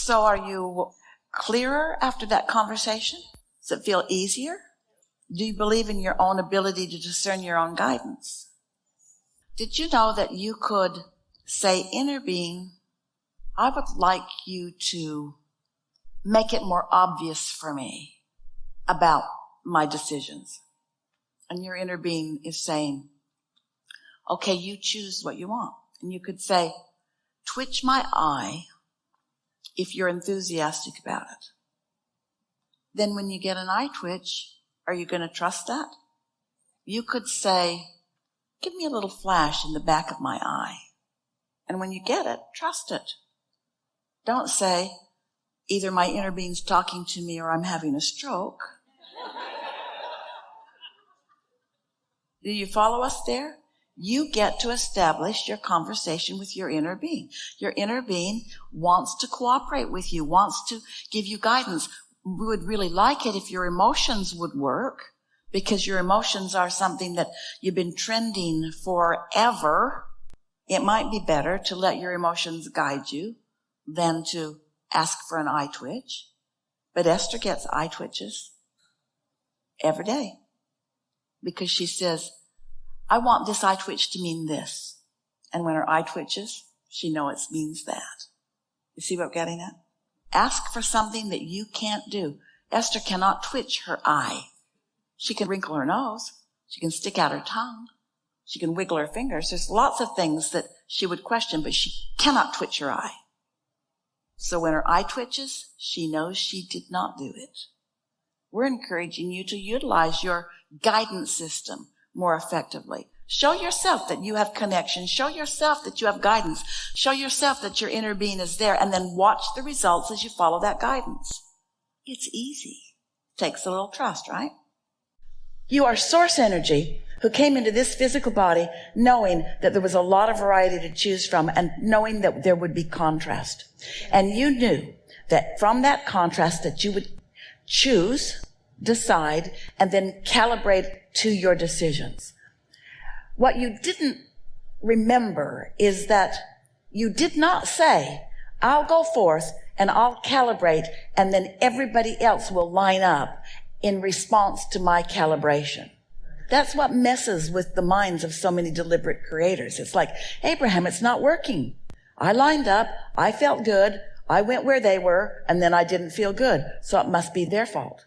So are you clearer after that conversation? Does it feel easier? Do you believe in your own ability to discern your own guidance? Did you know that you could say, inner being, I would like you to make it more obvious for me about my decisions. And your inner being is saying, okay, you choose what you want. And you could say, twitch my eye if you're enthusiastic about it. Then when you get an eye twitch, are you going to trust that? You could say, give me a little flash in the back of my eye. And when you get it, trust it. Don't say, either my inner being's talking to me or I'm having a stroke. Do you follow us there? You get to establish your conversation with your inner being. Your inner being wants to cooperate with you, wants to give you guidance. We would really like it if your emotions would work, because your emotions are something that you've been trending forever. It might be better to let your emotions guide you than to ask for an eye twitch. But Esther gets eye twitches every day because she says, I want this eye twitch to mean this. And when her eye twitches, she knows it means that. You see what I'm getting at? Ask for something that you can't do. Esther cannot twitch her eye. She can wrinkle her nose. She can stick out her tongue. She can wiggle her fingers. There's lots of things that she would question, but she cannot twitch her eye. So when her eye twitches, she knows she did not do it. We're encouraging you to utilize your guidance system more effectively. Show yourself that you have connection. Show yourself that you have guidance. Show yourself that your inner being is there, and then watch the results as you follow that guidance. It's easy. Takes a little trust, right? You are source energy who came into this physical body knowing that there was a lot of variety to choose from and knowing that there would be contrast. And you knew that from that contrast that you would choose, decide, and then calibrate to your decisions. What you didn't remember is that you did not say, I'll go forth and I'll calibrate and then everybody else will line up in response to my calibration. That's what messes with the minds of so many deliberate creators. It's like, Abraham, it's not working. I lined up, I felt good, I went where they were, and then I didn't feel good, so it must be their fault.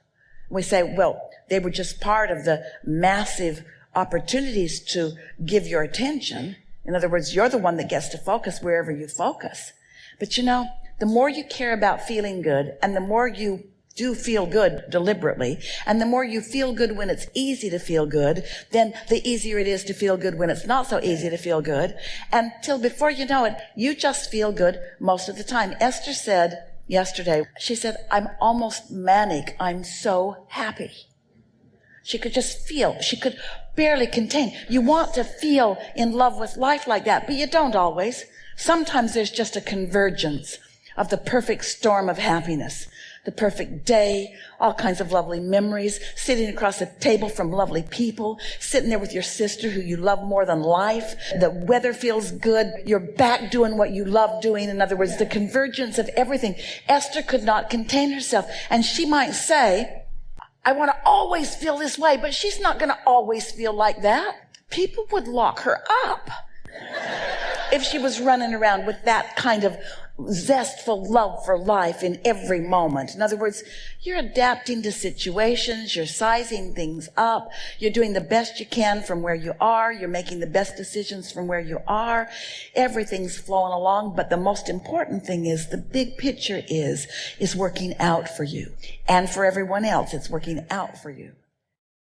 We say, well, they were just part of the massive opportunities to give your attention. In other words, you're the one that gets to focus wherever you focus. But you know, the more you care about feeling good, and the more you do feel good deliberately, and the more you feel good when it's easy to feel good, then the easier it is to feel good when it's not so easy to feel good. Until before you know it, you just feel good most of the time. Esther said yesterday, she said, I'm almost manic. I'm so happy. She could just feel. She could barely contain. You want to feel in love with life like that, but you don't always. Sometimes there's just a convergence of the perfect storm of happiness. The perfect day, all kinds of lovely memories, sitting across a table from lovely people, sitting there with your sister who you love more than life. The weather feels good. You're back doing what you love doing. In other words, the convergence of everything. Esther could not contain herself. And she might say, I want to always feel this way, but she's not going to always feel like that. People would lock her up if she was running around with that kind of zestful love for life in every moment. In other words, you're adapting to situations, you're sizing things up, you're doing the best you can from where you are, you're making the best decisions from where you are, everything's flowing along, but the most important thing is the big picture is working out for you. And for everyone else, it's working out for you.